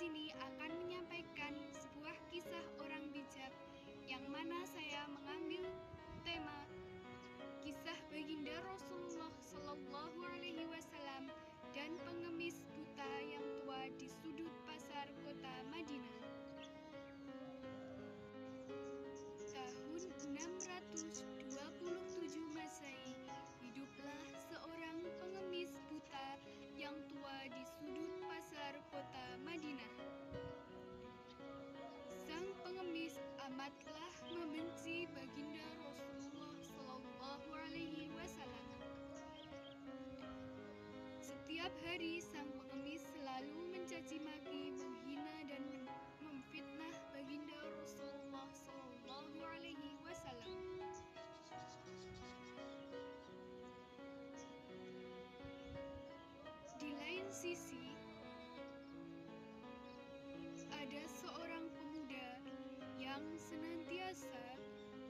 sini akan menyampaikan sebuah kisah orang bijak yang mana saya mengambil tema kisah baginda Rasulullah Shallallahu Alaihi Wasallam dan pengemis buta yang tua di sudut pasar kota Madinah. Tahun 627 Masehi, hiduplah seorang pengemis buta yang tua di sudut pasar kota Madinah. Sang pengemis amatlah membenci baginda Rasulullah Shallallahu Alaihi Wasallam. Setiap hari sang pengemis selalu mencaci maki, menghina dan memfitnah baginda Rasulullah Shallallahu Alaihi Wasallam. Di lain sisi, ada seorang pemuda yang senantiasa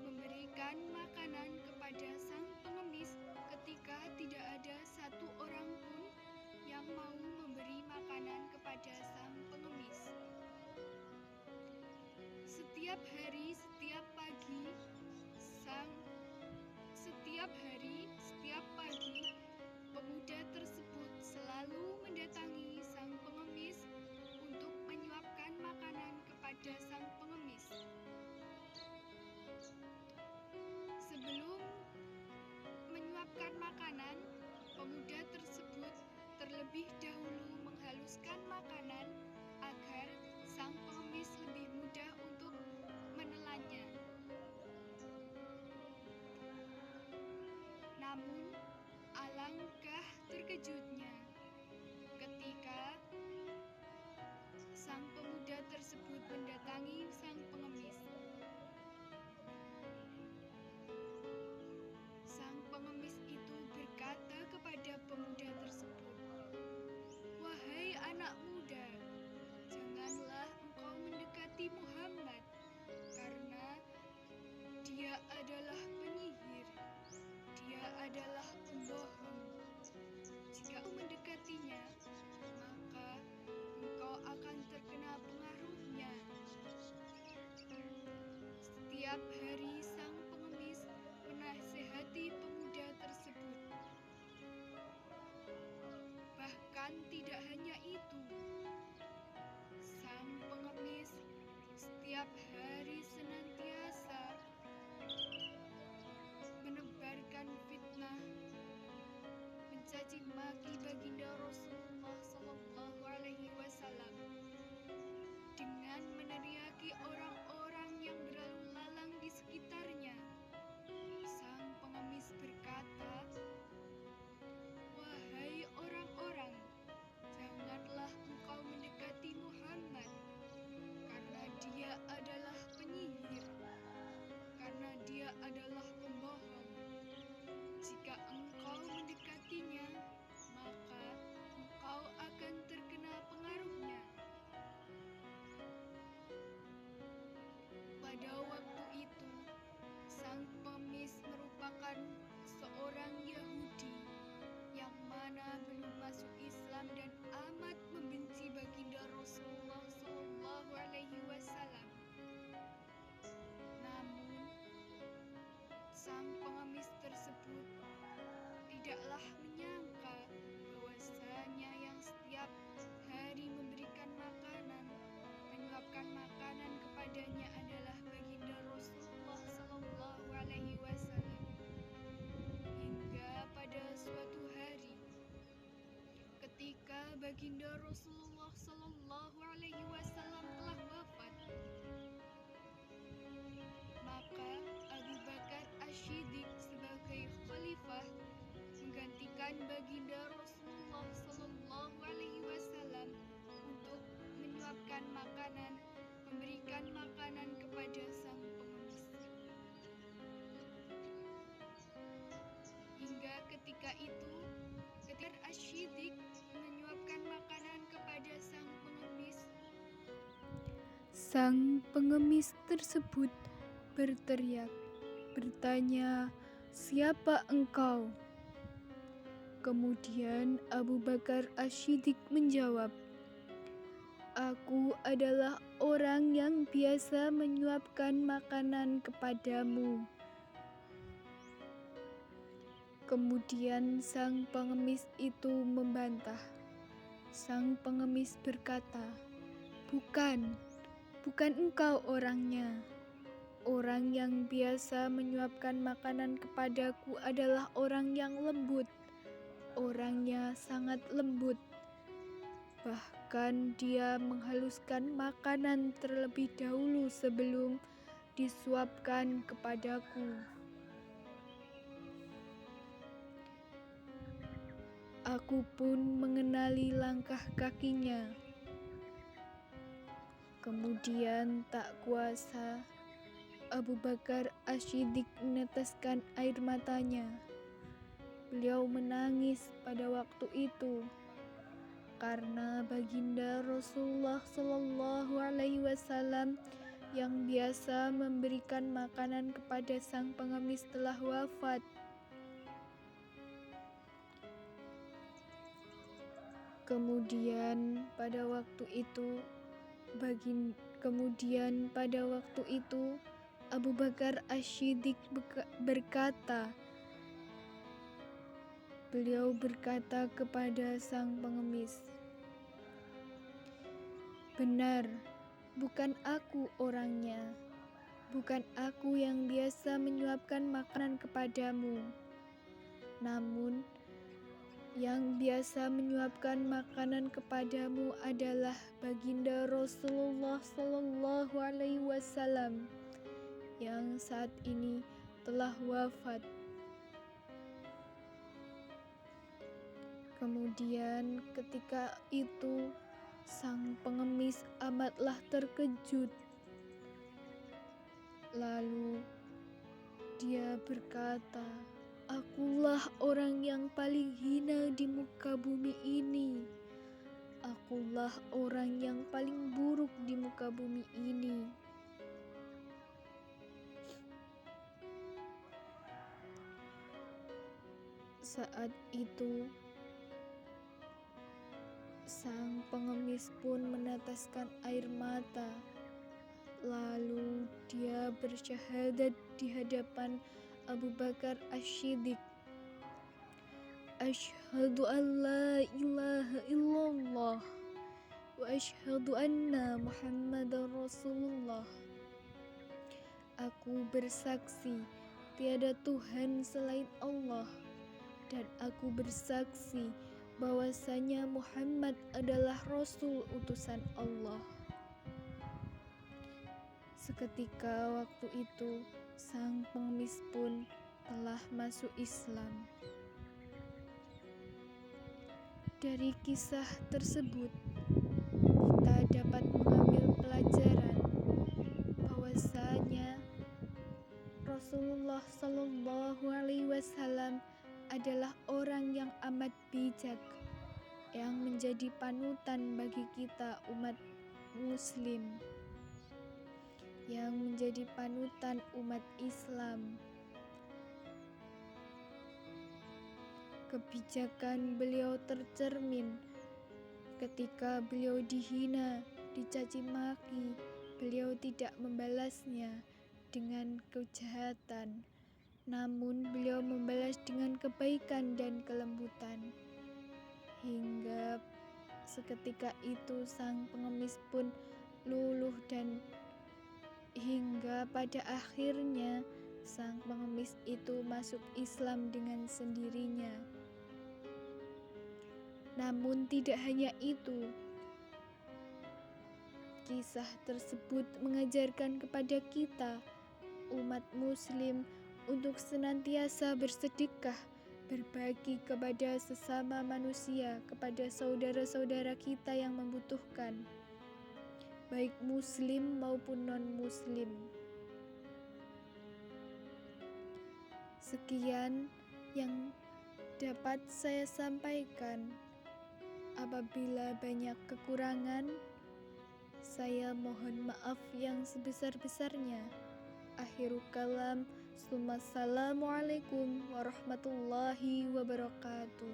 memberikan makanan kepada sang pengemis ketika tidak ada satu orang pun yang mau memberi makanan kepada sang pengemis. Setiap hari, setiap pagi, pemuda tersebut selalu mendatangi sang pengemis untuk menyuapkan makanan kepada sang pengemis. Sebelum menyuapkan makanan, pemuda tersebut terlebih dahulu menghaluskan makanan agar sang pengemis lebih mudah untuk menelannya. Namun, alangkah terkejutnya ketika sang pemuda tersebut mendatangi sang pengemis. Sang pengemis itu berkata kepada pemuda tersebut, "Wahai anak muda, janganlah engkau mendekati Muhammad, karena dia adalah penyihir, dia adalah pembohong. Jika engkau mendekatinya, maka engkau akan terkena pengaruhnya." Setiap hari sang pengemis menasihati pemuda tersebut. Bahkan tidak hanya itu, sang pengemis setiap hari senantiasa menebarkan fitnah, mencaci maki baginda Rasulullah Shallallahu Alaihi Wasallam dengan meneriaki orang-orang yang berlalu lalang di sekitarnya. Sang pengemis berkata, "Wahai orang-orang, janganlah engkau mendekati Muhammad, karena dia adalah penyihir, karena dia adalah pembohong. Jika engkau mendekatinya, maka engkau akan terkena pengaruhnya." Pada waktu itu, sang pengemis merupakan seorang Yahudi yang mana belum masuk Islam dan amat membenci baginda Rasulullah Shallallahu Alaihi Wasallam. Namun, sang pengemis tersebut tidaklah menyangka bahwasanya yang setiap hari memberikan makanan, menyuapkan makanan kepadanya adalah baginda Rasulullah Shallallahu Alaihi Wasallam. Hingga pada suatu hari, ketika baginda Rasulullah Shallallahu Alaihi Wasallam telah wafat, maka Abu Bakar Ash-Shiddiq sebagai khalifah menggantikan baginda Rasulullah Shallallahu Alaihi Wasallam untuk menyuapkan makanan, memberikan makanan kepada sang pengemis. Hingga ketika itu, ketika Ash-Shiddiq menyuapkan makanan kepada sang pengemis tersebut berteriak, bertanya, "Siapa engkau?" Kemudian Abu Bakar Ash-Shiddiq menjawab, Aku adalah orang yang biasa menyuapkan makanan kepadamu." Kemudian sang pengemis itu membantah. Sang pengemis berkata, "Bukan, bukan engkau orangnya. Orang yang biasa menyuapkan makanan kepadaku adalah orang yang lembut. Orangnya sangat lembut. Bahkan dia menghaluskan makanan terlebih dahulu sebelum disuapkan kepadaku." Aku pun mengenali langkah kakinya. Kemudian tak kuasa Abu Bakar Ash-Shiddiq meneteskan air matanya. Beliau menangis pada waktu itu karena baginda Rasulullah Shallallahu Alaihi Wasallam yang biasa memberikan makanan kepada sang pengemis telah wafat. Kemudian pada waktu itu Abu Bakar Ash-Shiddiq berkata, beliau berkata kepada sang pengemis, "Benar, bukan aku orangnya. Bukan aku yang biasa menyuapkan makanan kepadamu. Namun, yang biasa menyuapkan makanan kepadamu adalah baginda Rasulullah Shallallahu Alaihi Wasallam yang saat ini telah wafat." Kemudian ketika itu sang pengemis amatlah terkejut. Lalu dia berkata, "Akulah orang yang paling hina di muka bumi ini. Akulah orang yang paling buruk di muka bumi ini." Saat itu, sang pengemis pun meneteskan air mata. Lalu dia bersyahadat di hadapan Abu Bakar Ash-Shiddiq. "Asyhadu an la ilaha illallah wa asyhadu anna Muhammadar Rasulullah." Aku bersaksi tiada Tuhan selain Allah, dan aku bersaksi bahwasanya Muhammad adalah Rasul utusan Allah. Seketika waktu itu, sang pengemis pun telah masuk Islam. Dari kisah tersebut, kita dapat mengambil pelajaran bahwasanya Rasulullah Shallallahu Alaihi Wasallam adalah orang yang amat bijak, yang menjadi panutan bagi kita umat Muslim, yang menjadi panutan umat Islam. Kebijakan beliau tercermin ketika beliau dihina, dicaci maki. Beliau tidak membalasnya dengan kejahatan, namun beliau membalas dengan kebaikan dan kelembutan. Hingga seketika itu sang pengemis pun luluh, dan hingga pada akhirnya sang pengemis itu masuk Islam dengan sendirinya. Namun tidak hanya itu, kisah tersebut mengajarkan kepada kita umat Muslim untuk senantiasa bersedekah, berbagi kepada sesama manusia, kepada saudara-saudara kita yang membutuhkan, baik Muslim maupun non-Muslim. Sekian yang dapat saya sampaikan. Apabila banyak kekurangan, saya mohon maaf yang sebesar-besarnya. Akhirul kalam, assalamualaikum warahmatullahi wabarakatuh.